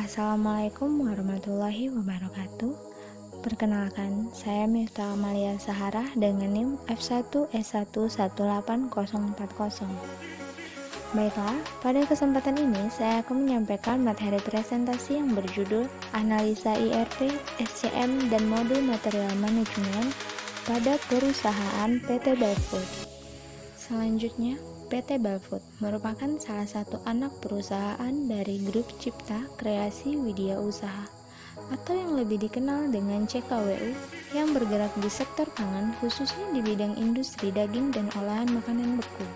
Assalamualaikum warahmatullahi wabarakatuh. Perkenalkan, saya Miftah Amalia Saharah dengan NIM F1S1184040. Baiklah, pada kesempatan ini saya akan menyampaikan materi presentasi yang berjudul Analisa IRP, SCM, dan Modul Material Manajemen pada Perusahaan PT Belfood. Selanjutnya, PT Belfood merupakan salah satu anak perusahaan dari Grup Cipta Kreasi Widya Usaha atau yang lebih dikenal dengan CKWU yang bergerak di sektor pangan khususnya di bidang industri daging dan olahan makanan beku.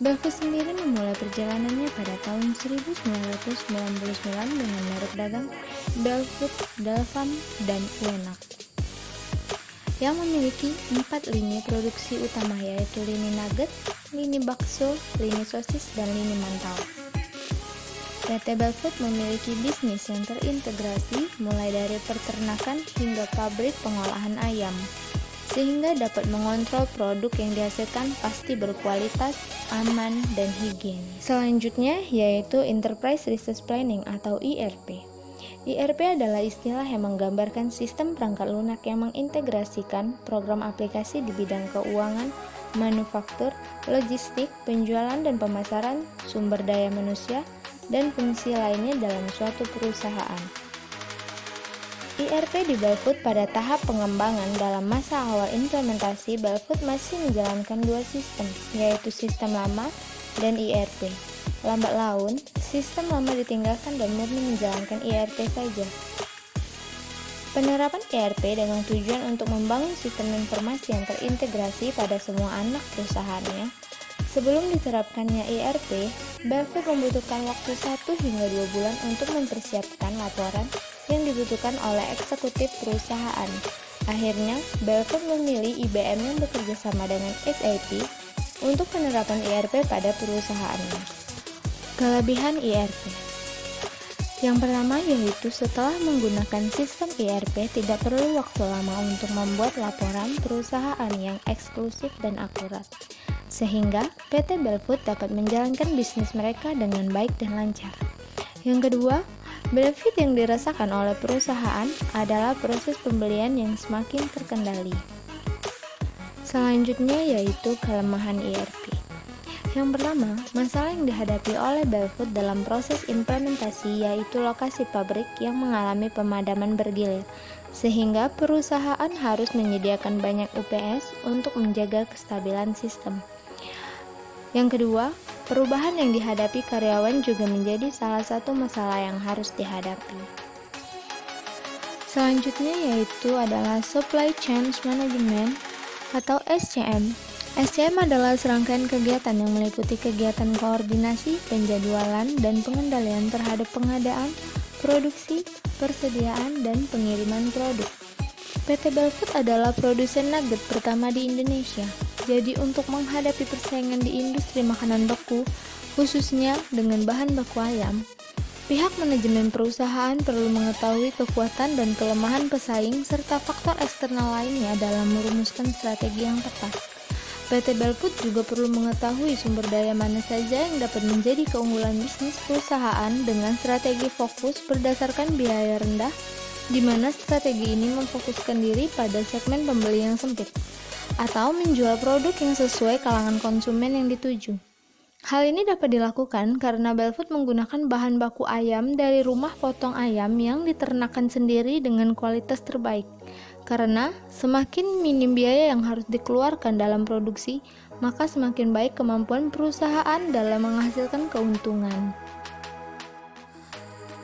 Belfood sendiri memulai perjalanannya pada tahun 1999 dengan merek dagang Belfood, Delvam, dan Uenak yang memiliki 4 lini produksi utama yaitu lini nugget, lini bakso, lini sosis, dan lini mantau. PT Belfood memiliki bisnis yang terintegrasi mulai dari peternakan hingga pabrik pengolahan ayam, sehingga dapat mengontrol produk yang dihasilkan pasti berkualitas, aman, dan higienis. Selanjutnya yaitu Enterprise Resource Planning atau ERP. ERP adalah istilah yang menggambarkan sistem perangkat lunak yang mengintegrasikan program aplikasi di bidang keuangan, manufaktur, logistik, penjualan dan pemasaran, sumber daya manusia, dan fungsi lainnya dalam suatu perusahaan. ERP di Belfood pada tahap pengembangan. Dalam masa awal implementasi, Belfood masih menjalankan dua sistem, yaitu sistem lama dan ERP. Lambat laun, sistem lama ditinggalkan dan murni menjalankan ERP saja. Penerapan ERP dengan tujuan untuk membangun sistem informasi yang terintegrasi pada semua anak perusahaannya. Sebelum diterapkannya ERP, Belfood membutuhkan waktu 1 hingga 2 bulan untuk mempersiapkan laporan yang dibutuhkan oleh eksekutif perusahaan. Akhirnya, Belfood memilih IBM yang bekerja sama dengan SAP untuk penerapan ERP pada perusahaannya. Kelebihan ERP. Yang pertama yaitu setelah menggunakan sistem ERP tidak perlu waktu lama untuk membuat laporan perusahaan yang eksklusif dan akurat, sehingga PT Belfood dapat menjalankan bisnis mereka dengan baik dan lancar. Yang kedua, benefit yang dirasakan oleh perusahaan adalah proses pembelian yang semakin terkendali. Selanjutnya yaitu kelemahan ERP. Yang pertama, masalah yang dihadapi oleh Belfood dalam proses implementasi yaitu lokasi pabrik yang mengalami pemadaman bergilir, sehingga perusahaan harus menyediakan banyak UPS untuk menjaga kestabilan sistem. Yang kedua, perubahan yang dihadapi karyawan juga menjadi salah satu masalah yang harus dihadapi. Selanjutnya yaitu adalah Supply Chain Management atau SCM. SCM adalah serangkaian kegiatan yang meliputi kegiatan koordinasi, penjadwalan, dan pengendalian terhadap pengadaan, produksi, persediaan, dan pengiriman produk. PT Belfood adalah produsen nugget pertama di Indonesia. Jadi untuk menghadapi persaingan di industri makanan beku, khususnya dengan bahan baku ayam, pihak manajemen perusahaan perlu mengetahui kekuatan dan kelemahan pesaing serta faktor eksternal lainnya dalam merumuskan strategi yang tepat. PT Belfood juga perlu mengetahui sumber daya mana saja yang dapat menjadi keunggulan bisnis perusahaan dengan strategi fokus berdasarkan biaya rendah, di mana strategi ini memfokuskan diri pada segmen pembeli yang sempit, atau menjual produk yang sesuai kalangan konsumen yang dituju. Hal ini dapat dilakukan karena Belfood menggunakan bahan baku ayam dari rumah potong ayam yang diternakan sendiri dengan kualitas terbaik. Karena semakin minim biaya yang harus dikeluarkan dalam produksi, maka semakin baik kemampuan perusahaan dalam menghasilkan keuntungan.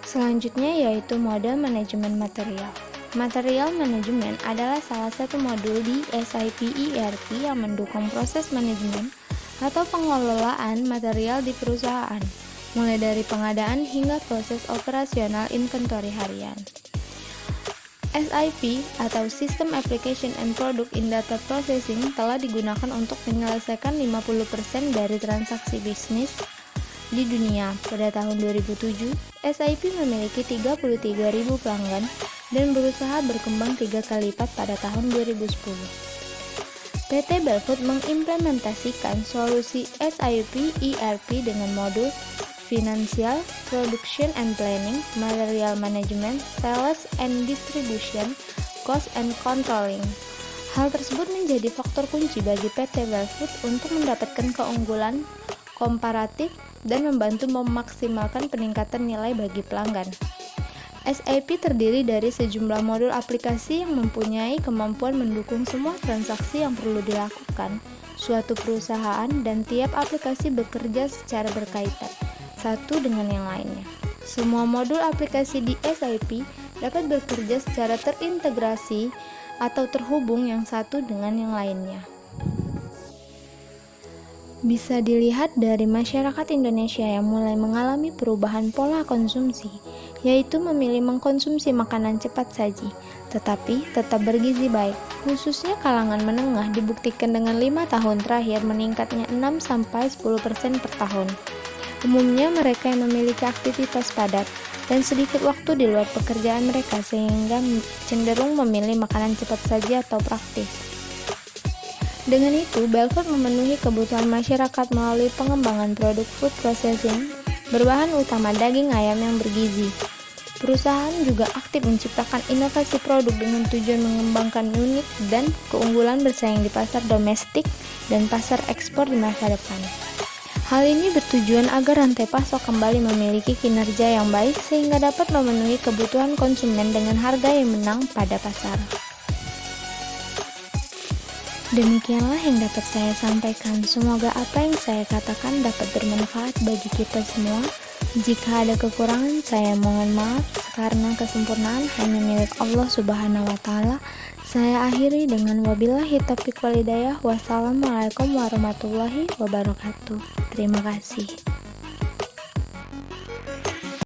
Selanjutnya yaitu model manajemen material. Material manajemen adalah salah satu modul di SAP ERP yang mendukung proses manajemen atau pengelolaan material di perusahaan, mulai dari pengadaan hingga proses operasional inventory harian. SIP atau System Application and Product in Data Processing telah digunakan untuk menyelesaikan 50% dari transaksi bisnis di dunia. Pada tahun 2007, SIP memiliki 33.000 pelanggan dan berusaha berkembang 3 kali lipat pada tahun 2010. PT Belfood mengimplementasikan solusi SIP ERP dengan modul financial, production and planning, material management, sales and distribution, cost and controlling. Hal tersebut menjadi faktor kunci bagi PT Belfood untuk mendapatkan keunggulan komparatif dan membantu memaksimalkan peningkatan nilai bagi pelanggan. SAP terdiri dari sejumlah modul aplikasi yang mempunyai kemampuan mendukung semua transaksi yang perlu dilakukan suatu perusahaan, dan tiap aplikasi bekerja secara berkaitan satu dengan yang lainnya. Semua modul aplikasi di SAP dapat bekerja secara terintegrasi atau terhubung yang satu dengan yang lainnya. Bisa dilihat dari masyarakat Indonesia yang mulai mengalami perubahan pola konsumsi, yaitu memilih mengkonsumsi makanan cepat saji, tetapi tetap bergizi baik. Khususnya kalangan menengah dibuktikan dengan 5 tahun terakhir meningkatnya 6-10% per tahun. Umumnya mereka yang memiliki aktivitas padat dan sedikit waktu di luar pekerjaan mereka sehingga cenderung memilih makanan cepat saji atau praktis. Dengan itu, Belfood memenuhi kebutuhan masyarakat melalui pengembangan produk food processing berbahan utama daging ayam yang bergizi. Perusahaan juga aktif menciptakan inovasi produk dengan tujuan mengembangkan unik dan keunggulan bersaing di pasar domestik dan pasar ekspor di masa depan. Hal ini bertujuan agar rantai pasok kembali memiliki kinerja yang baik sehingga dapat memenuhi kebutuhan konsumen dengan harga yang menang pada pasar. Demikianlah yang dapat saya sampaikan. Semoga apa yang saya katakan dapat bermanfaat bagi kita semua. Jika ada kekurangan, saya mohon maaf karena kesempurnaan hanya milik Allah Subhanahu wa Ta'ala. Saya akhiri dengan wabillahi taufiq wal hidayah. Wassalamualaikum warahmatullahi wabarakatuh. Terima kasih.